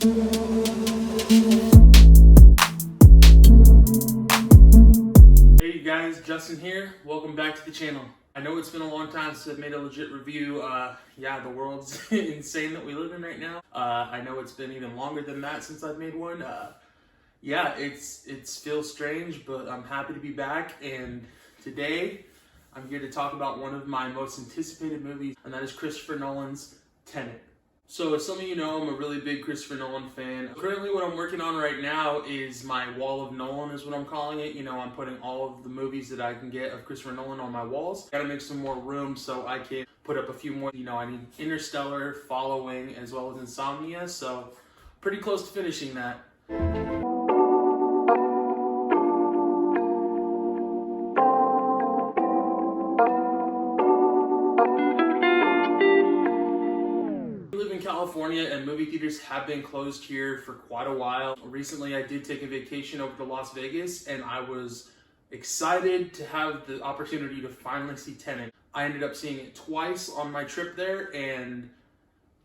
Hey guys, Justin here. Welcome back to the channel. I know it's been a long time since I've made a legit review. Yeah, the world's insane that we live in right now. I know it's been even longer than that since I've made one. Yeah, it feels strange, but I'm happy to be back. And today, I'm here to talk about one of my most anticipated movies, and that is Christopher Nolan's Tenet. So as some of you know, I'm a really big Christopher Nolan fan. Currently what I'm working on right now is my wall of Nolan is what I'm calling it. You know, I'm putting all of the movies that I can get of Christopher Nolan on my walls. Gotta make some more room so I can put up a few more. You know, I need Interstellar, Following, as well as Insomnia. So pretty close to finishing that. California, and movie theaters have been closed here for quite a while. Recently I did take a vacation over to Las Vegas, and I was excited to have the opportunity to finally see Tenet. I ended up seeing it twice on my trip there, and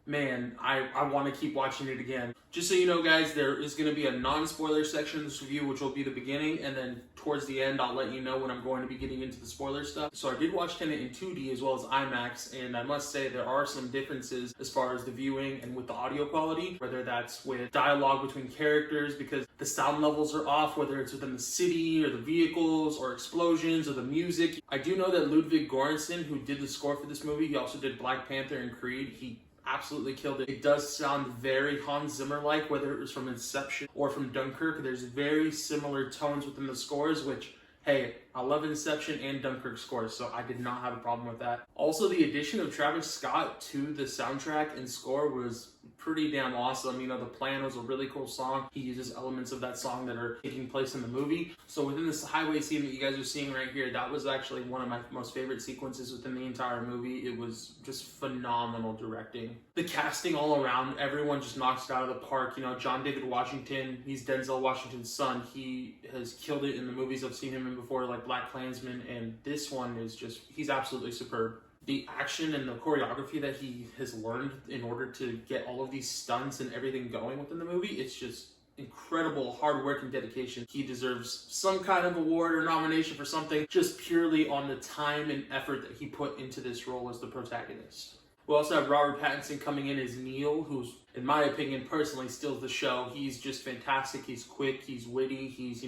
man, I want to keep watching it again. Just so you know guys, there is going to be a non-spoiler section of this review, which will be the beginning, and then towards the end I'll let you know when I'm going to be getting into the spoiler stuff. So I did watch Tenet in 2D as well as IMAX, and I must say there are some differences as far as the viewing and with the audio quality, whether that's with dialogue between characters because the sound levels are off, whether it's within the city or the vehicles or explosions or the music. I do know that Ludwig Göransson, who did the score for this movie, he also did Black Panther and Creed. He absolutely killed it. It does sound very Hans Zimmer-like, whether it was from Inception or from Dunkirk. There's very similar tones within the scores, which, hey, I love Inception and Dunkirk scores, so I did not have a problem with that. Also, the addition of Travis Scott to the soundtrack and score was pretty damn awesome. You know, The Plan was a really cool song. He uses elements of that song that are taking place in the movie. So within this highway scene that you guys are seeing right here, that was actually one of my most favorite sequences within the entire movie. It was just phenomenal directing. The casting all around, everyone just knocks it out of the park. You know, John David Washington, he's Denzel Washington's son. He has killed it in the movies I've seen him in before, like Black Klansman, and this one is just, he's absolutely superb. The action and the choreography that he has learned in order to get all of these stunts and everything going within the movie, it's just incredible hard work and dedication. He deserves some kind of award or nomination for something just purely on the time and effort that he put into this role as the protagonist. We also have Robert Pattinson coming in as Neil, who's, in my opinion, personally steals the show. He's just fantastic. He's quick, he's witty, he's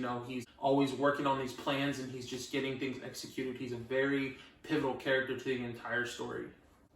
always working on these plans, and he's just getting things executed. He's a very pivotal character to the entire story.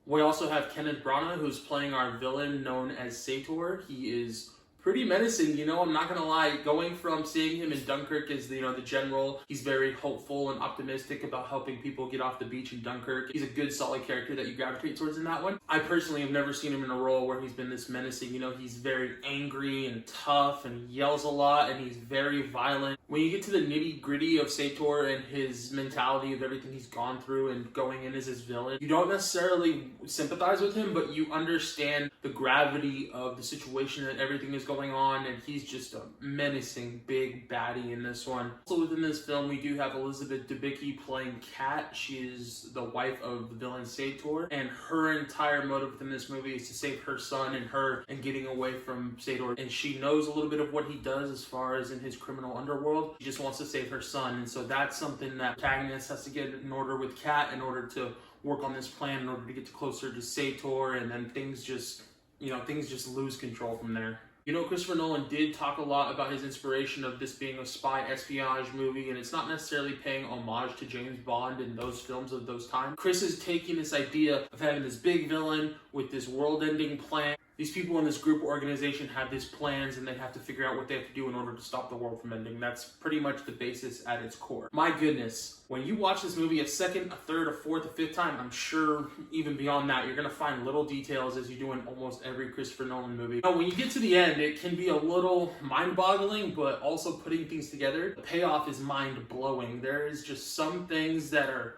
We also have Kenneth Branagh, who's playing our villain known as Sator. He is pretty menacing, you know, I'm not gonna lie. Going from seeing him in Dunkirk as the general, he's very hopeful and optimistic about helping people get off the beach in Dunkirk. He's a good, solid character that you gravitate towards in that one. I personally have never seen him in a role where he's been this menacing. You know, he's very angry and tough and yells a lot, and he's very violent. When you get to the nitty-gritty of Sator and his mentality of everything he's gone through and going in as his villain, you don't necessarily sympathize with him, but you understand the gravity of the situation and everything is going on, and he's just a menacing big baddie in this one. Also within this film, we do have Elizabeth Debicki playing Kat. She is the wife of the villain Sator, and her entire motive within this movie is to save her son and getting away from Sator. And she knows a little bit of what he does as far as in his criminal underworld. She just wants to save her son, and so that's something that the protagonist has to get in order with Kat in order to work on this plan in order to get closer to Sator, and then things just lose control from there. You know, Christopher Nolan did talk a lot about his inspiration of this being a spy espionage movie, and it's not necessarily paying homage to James Bond and those films of those times. Chris is taking this idea of having this big villain with this world-ending plan. These people in this group organization have these plans, and they have to figure out what they have to do in order to stop the world from ending. That's pretty much the basis at its core. My goodness, when you watch this movie a second, a third, a fourth, a fifth time, I'm sure even beyond that, you're going to find little details as you do in almost every Christopher Nolan movie. Now, when you get to the end, it can be a little mind-boggling, but also putting things together, the payoff is mind-blowing. There is just some things that are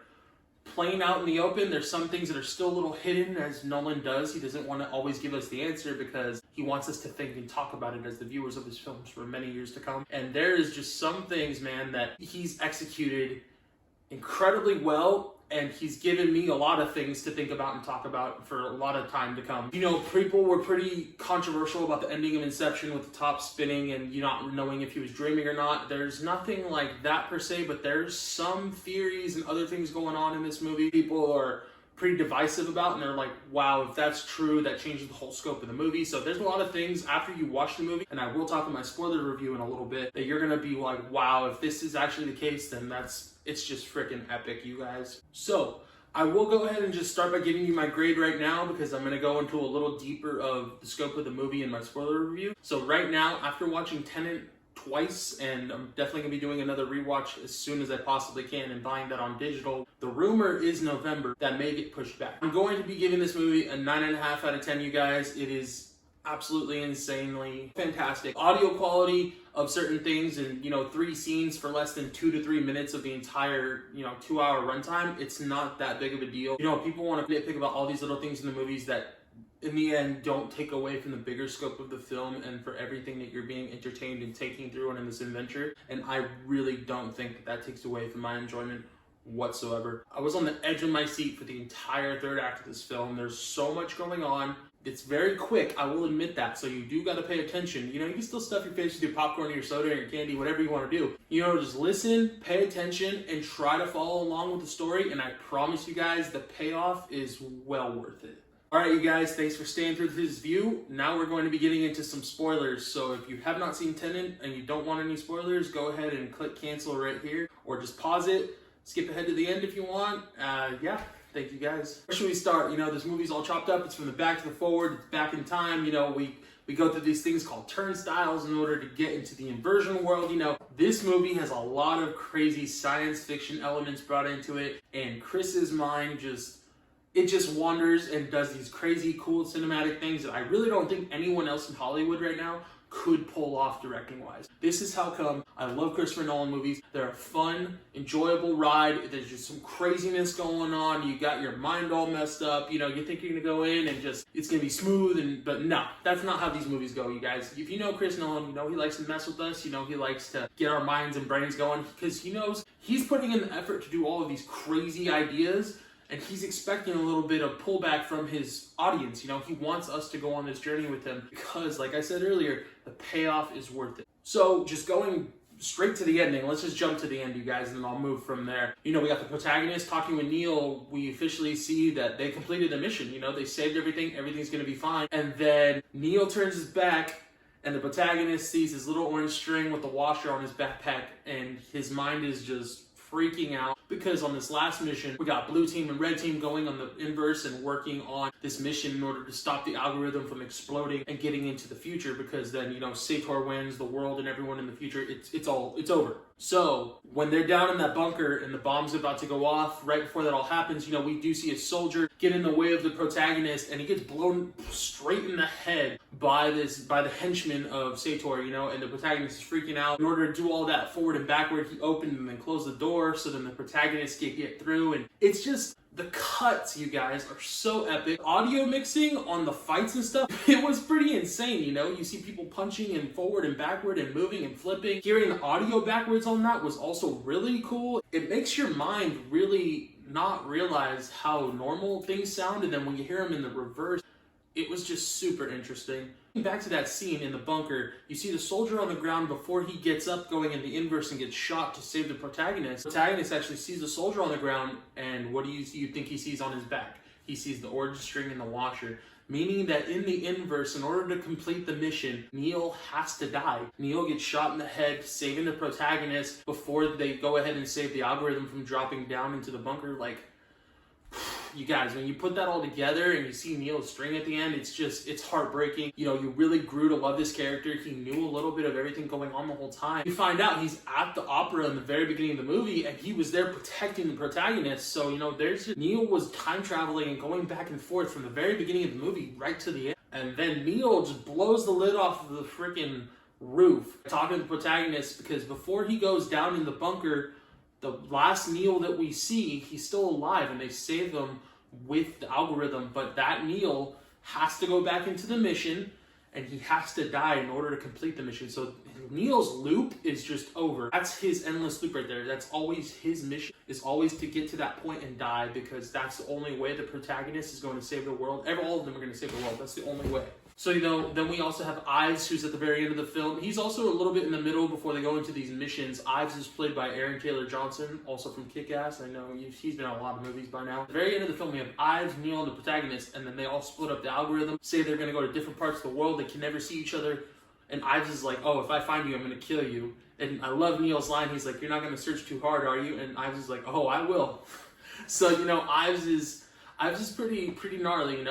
plain out in the open. There's some things that are still a little hidden, as Nolan does. He doesn't want to always give us the answer because he wants us to think and talk about it as the viewers of his films for many years to come. And there is just some things, man, that he's executed incredibly well and he's given me a lot of things to think about and talk about for a lot of time to come. You know, people were pretty controversial about the ending of Inception with the top spinning and you not knowing if he was dreaming or not. There's nothing like that per se, but there's some theories and other things going on in this movie people are pretty divisive about, and they're like, wow, if that's true, that changes the whole scope of the movie. So there's a lot of things after you watch the movie, and I will talk in my spoiler review in a little bit, that you're gonna be like, wow, if this is actually the case, then it's just freaking epic, you guys. So I will go ahead and just start by giving you my grade right now, because I'm gonna go into a little deeper of the scope of the movie in my spoiler review. So right now, after watching Tenet twice, and I'm definitely gonna be doing another rewatch as soon as I possibly can and buying that on digital. The rumor is November. That may get pushed back. I'm going to be giving this movie a 9.5 out of 10, you guys. It is absolutely insanely fantastic. Audio quality of certain things, and 3 scenes for less than 2 to 3 minutes of the entire 2-hour runtime. It's not that big of a deal. People want to nitpick about all these little things in the movies that in the end don't take away from the bigger scope of the film and for everything that you're being entertained and taking through and in this adventure. And I really don't think that takes away from my enjoyment whatsoever. I was on the edge of my seat for the entire third act of this film. There's so much going on. It's very quick, I will admit that, so you do got to pay attention. You can still stuff your face with your popcorn or your soda or your candy, whatever you want to do. Just listen, pay attention, and try to follow along with the story, and I promise you guys the payoff is well worth it. Alright, you guys, thanks for staying through this view. Now we're going to be getting into some spoilers, so if you have not seen Tenet and you don't want any spoilers, go ahead and click cancel right here, or just pause it, skip ahead to the end if you want. Yeah, thank you guys. Where should we start? This movie's all chopped up. It's from the back to the forward. It's back in time. We go through these things called turnstiles in order to get into the inversion world. This movie has a lot of crazy science fiction elements brought into it, and Chris's mind just wanders and does these crazy, cool cinematic things that I really don't think anyone else in Hollywood right now could pull off directing-wise. This is how come I love Christopher Nolan movies. They're a fun, enjoyable ride. There's just some craziness going on. You got your mind all messed up. You think you're gonna go in and it's gonna be smooth, but no, that's not how these movies go, you guys. If you know Chris Nolan, he likes to mess with us. He likes to get our minds and brains going, because he knows he's putting in the effort to do all of these crazy ideas, and he's expecting a little bit of pullback from his audience. He wants us to go on this journey with him because, like I said earlier, the payoff is worth it. So just going straight to the ending, let's just jump to the end, you guys, and then I'll move from there. We got the protagonist talking with Neil. We officially see that they completed the mission. They saved everything. Everything's going to be fine. And then Neil turns his back, and the protagonist sees his little orange string with the washer on his backpack, and his mind is just freaking out, because on this last mission, we got blue team and red team going on the inverse and working on this mission in order to stop the algorithm from exploding and getting into the future, because then, Sator wins, the world and everyone in the future, it's over. So when they're down in that bunker and the bomb's about to go off, right before that all happens, we do see a soldier get in the way of the protagonist, and he gets blown straight in the head by the henchman of Sator, and the protagonist is freaking out. In order to do all that forward and backward, he opened and then closed the door so then the protagonist can get through, and it's just, the cuts, you guys, are so epic. Audio mixing on the fights and stuff, it was pretty insane, You see people punching and forward and backward and moving and flipping. Hearing the audio backwards on that was also really cool. It makes your mind really not realize how normal things sound, and then when you hear them in the reverse, it was just super interesting. Back to that scene in the bunker, you see the soldier on the ground before he gets up going in the inverse and gets shot to save the protagonist. The protagonist actually sees the soldier on the ground, and what do you think he sees on his back? He sees the orange string in the washer, meaning that in the inverse, in order to complete the mission, Neil has to die. Neil gets shot in the head, saving the protagonist before they go ahead and save the algorithm from dropping down into the bunker. You guys, when you put that all together and you see Neil's string at the end, it's heartbreaking. You really grew to love this character. He knew a little bit of everything going on the whole time. You find out he's at the opera in the very beginning of the movie, and he was there protecting the protagonist. So, Neil was time traveling and going back and forth from the very beginning of the movie right to the end. And then Neil just blows the lid off of the freaking roof, talking to the protagonist, because before he goes down in the bunker, the last Neil that we see, he's still alive, and they save him with the algorithm, but that Neil has to go back into the mission, and he has to die in order to complete the mission. So Neil's loop is just over. That's his endless loop right there. That's always his mission, is always to get to that point and die, because that's the only way the protagonist is going to save the world. All of them are going to save the world. That's the only way. So, then we also have Ives, who's at the very end of the film. He's also a little bit in the middle before they go into these missions. Ives is played by Aaron Taylor Johnson, also from Kick-Ass. I know he's been in a lot of movies by now. At the very end of the film, we have Ives, Neil, and the protagonist, and then they all split up the algorithm, say they're going to go to different parts of the world. They can never see each other. And Ives is like, oh, if I find you, I'm going to kill you. And I love Neil's line. He's like, you're not going to search too hard, are you? And Ives is like, oh, I will. So, Ives is pretty gnarly.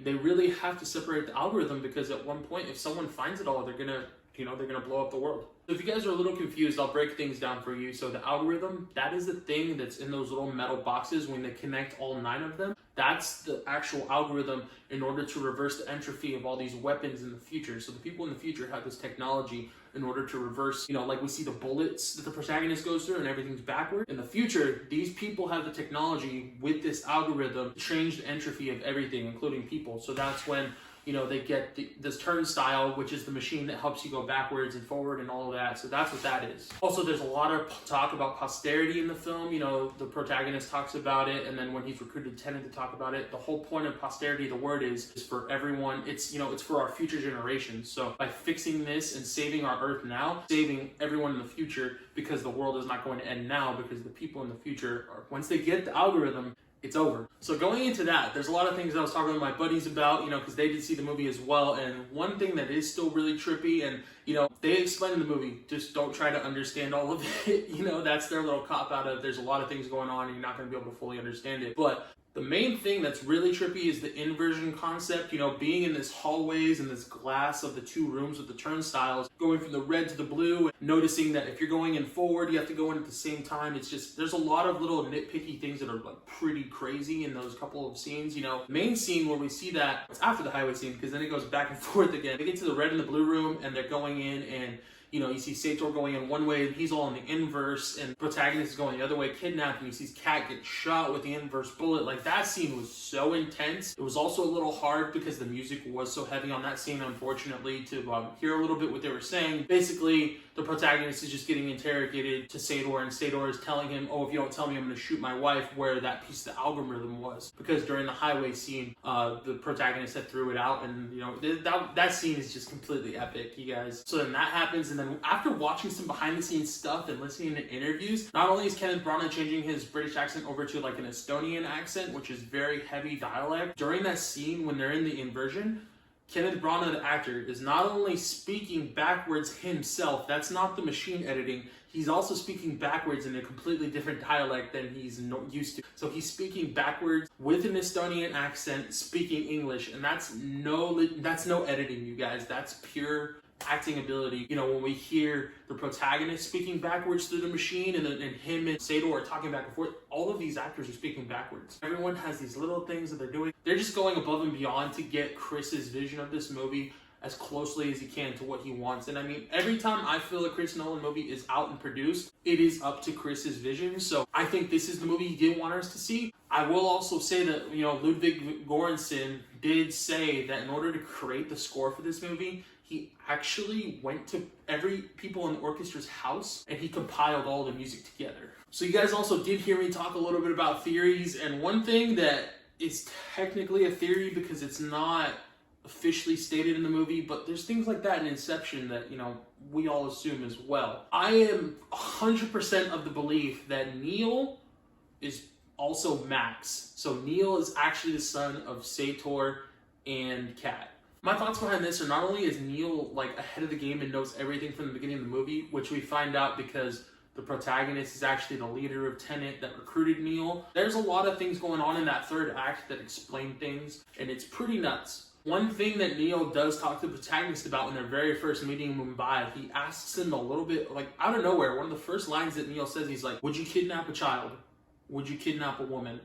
They really have to separate the algorithm, because at one point, if someone finds it all, they're gonna blow up the world. So if you guys are a little confused, I'll break things down for you. So the algorithm, that is the thing that's in those little metal boxes when they connect all 9 of them. That's the actual algorithm in order to reverse the entropy of all these weapons in the future. So the people in the future have this technology in order to reverse, like we see the bullets that the protagonist goes through and everything's backward. In the future, these people have the technology with this algorithm to change the entropy of everything, including people. So that's when they get this turnstile, which is the machine that helps you go backwards and forward and all of that. So that's what that is. Also, there's a lot of talk about posterity in the film. The protagonist talks about it, and then when he's recruited Tenet to talk about it, the whole point of posterity, the word is for everyone. It's for our future generations. So by fixing this and saving our Earth now, saving everyone in the future, because the world is not going to end now, because the people in the future, once they get the algorithm, it's over. So going into that, there's a lot of things I was talking with my buddies about, because they did see the movie as well. And one thing that is still really trippy, and, they explain in the movie, just don't try to understand all of it. That's their little cop-out of, there's a lot of things going on and you're not going to be able to fully understand it. But the main thing that's really trippy is the inversion concept, being in this hallways and this glass of the 2 rooms with the turnstiles, going from the red to the blue, and noticing that if you're going in forward, you have to go in at the same time. It's just, there's a lot of little nitpicky things that are pretty crazy in those couple of scenes. Main scene where we see that, it's after the highway scene, because then it goes back and forth again. They get to the red and the blue room, and they're going in, and you see Sator going in one way, and he's all in the inverse, and the protagonist is going the other way, kidnapped, and he sees Kat get shot with the inverse bullet. Like, that scene was so intense. It was also a little hard because the music was so heavy on that scene, unfortunately, to hear a little bit what they were saying. Basically, the protagonist is just getting interrogated to Sator, and Sator is telling him, oh, if you don't tell me, I'm going to shoot my wife, where that piece of the algorithm was. Because during the highway scene, the protagonist had threw it out, and, that scene is just completely epic, you guys. So then that happens, and then after watching some behind-the-scenes stuff and listening to interviews, not only is Kenneth Branagh changing his British accent over to like an Estonian accent, which is very heavy dialect, during that scene when they're in the inversion, Kenneth Branagh, the actor, is not only speaking backwards himself, that's not the machine editing, he's also speaking backwards in a completely different dialect than he's used to. So he's speaking backwards with an Estonian accent, speaking English, and that's no editing, you guys. That's pure acting ability. When we hear the protagonist speaking backwards through the machine, and him and Sator are talking back and forth, all of these actors are speaking backwards. Everyone has these little things that they're doing. They're just going above and beyond to get Chris's vision of this movie as closely as he can to what he wants. And I mean, every time I feel a Chris Nolan movie is out and produced, it is up to Chris's vision. So I think this is the movie he did want us to see. I will also say that, Ludwig Göransson did say that in order to create the score for this movie, he actually went to every people in the orchestra's house and he compiled all the music together. So you guys also did hear me talk a little bit about theories, and one thing that is technically a theory because it's not officially stated in the movie, but there's things like that in Inception that, we all assume as well. I am 100% of the belief that Neil is also Max. So Neil is actually the son of Sator and Kat. My thoughts behind this are, not only is Neil ahead of the game and knows everything from the beginning of the movie, which we find out because the protagonist is actually the leader of Tenet that recruited Neil. There's a lot of things going on in that third act that explain things, and it's pretty nuts. One thing that Neil does talk to the protagonist about in their very first meeting in Mumbai, he asks him a little bit, out of nowhere, one of the first lines that Neil says, he's like, would you kidnap a child? Would you kidnap a woman?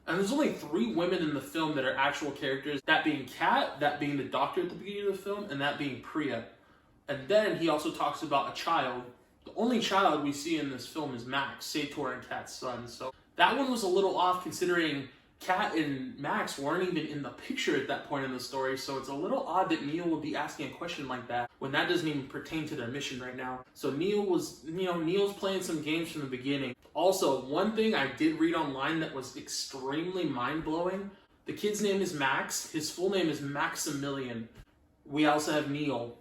And there's only 3 women in the film that are actual characters, that being Kat, that being the doctor at the beginning of the film, and that being Priya. And then he also talks about a child. The only child we see in this film is Max, Sator and Kat's son. So that one was a little off, considering Kat and Max weren't even in the picture at that point in the story, so it's a little odd that Neil would be asking a question like that when that doesn't even pertain to their mission right now. So Neil's playing some games from the beginning. Also, one thing I did read online that was extremely mind-blowing, the kid's name is Max, his full name is Maximilian. We also have Neil.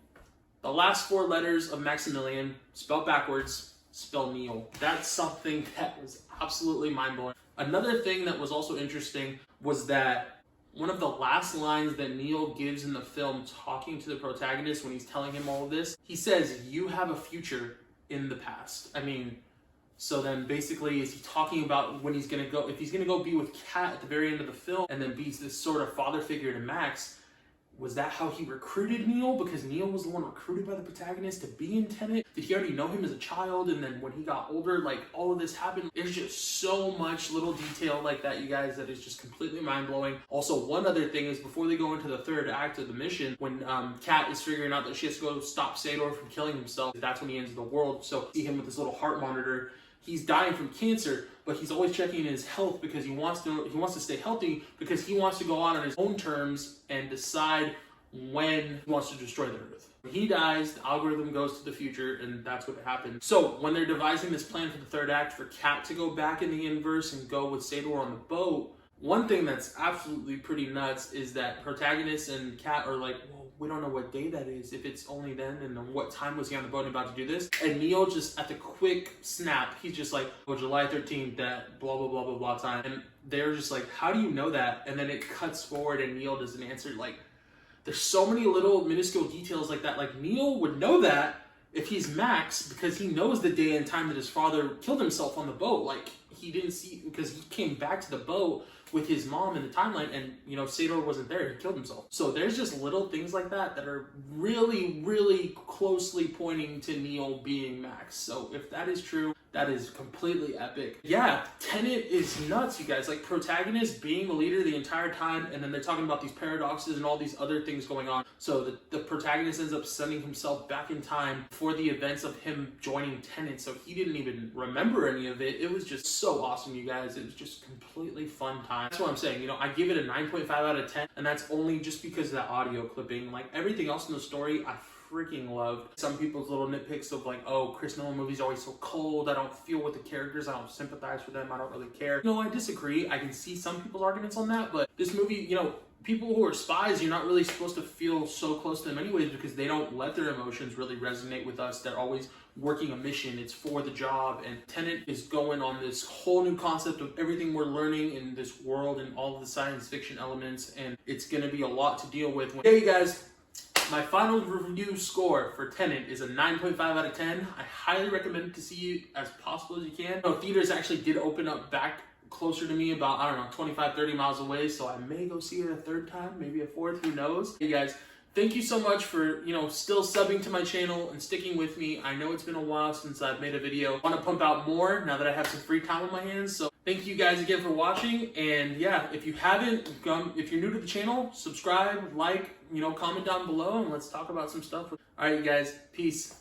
The last 4 letters of Maximilian, spelled backwards, spell Neil. That's something that was absolutely mind-blowing. Another thing that was also interesting was that one of the last lines that Neil gives in the film talking to the protagonist when he's telling him all of this, he says, "You have a future in the past." I mean, so then basically is he talking about when he's going to go, if he's going to go be with Kat at the very end of the film and then be this sort of father figure to Max, was that how he recruited Neil? Because Neil was the one recruited by the protagonist to be in Tenet? Did he already know him as a child? And then when he got older, like all of this happened? There's just so much little detail like that, you guys, that is just completely mind-blowing. Also, one other thing is before they go into the third act of the mission, when Kat is figuring out that she has to go stop Sador from killing himself, that's when he ends the world. So see him with this little heart monitor. He's dying from cancer, but he's always checking his health because he wants to stay healthy, because he wants to go out on his own terms and decide when he wants to destroy the Earth. When he dies, the algorithm goes to the future, and that's what happened. So when they're devising this plan for the third act for Kat to go back in the inverse and go with Sador on the boat, one thing that's absolutely pretty nuts is that protagonist and Kat are like, well, we don't know what day that is, if it's only then, and then what time was he on the boat about to do this? And Neil just, at the quick snap, he's just like, well, July 13th, that blah, blah, blah, blah, blah time. And they're just like, how do you know that? And then it cuts forward and Neil doesn't answer. Like, there's so many little minuscule details like that. Like, Neil would know that if he's Max, because he knows the day and time that his father killed himself on the boat. Like, he didn't see, because he came back to the boat with his mom in the timeline, and Sador wasn't there. He killed himself. So there's just little things like that that are really, really closely pointing to Neil being Max. So if that is true, that is completely epic. Yeah, Tenet is nuts, you guys. Like, protagonist being the leader the entire time, and then they're talking about these paradoxes and all these other things going on. So the protagonist ends up sending himself back in time for the events of him joining Tenet, so he didn't even remember any of it. It was just so awesome, you guys. It was just completely fun time. That's what I'm saying. I give it a 9.5 out of 10, and that's only just because of that audio clipping. Like, everything else in the story, I freaking loved. Some people's little nitpicks of like, oh, Chris Nolan movies are always so cold, I don't feel with the characters, I don't sympathize for them, I don't really care. I disagree. I can see some people's arguments on that, but this movie, people who are spies, you're not really supposed to feel so close to them anyways, because they don't let their emotions really resonate with us. They're always working a mission. It's for the job. And Tenet is going on this whole new concept of everything we're learning in this world and all of the science fiction elements, and it's going to be a lot to deal with. Hey, you guys. My final review score for Tenet is a 9.5 out of 10. I highly recommend it to see it as possible as you can. Theaters actually did open up back closer to me, about, 25, 30 miles away, so I may go see it a third time, maybe a fourth, who knows. Hey guys, thank you so much for, still subbing to my channel and sticking with me. I know it's been a while since I've made a video. I want to pump out more now that I have some free time on my hands, so thank you guys again for watching. And yeah, if you haven't, if you're new to the channel, subscribe, like, comment down below, and let's talk about some stuff. All right, you guys, peace.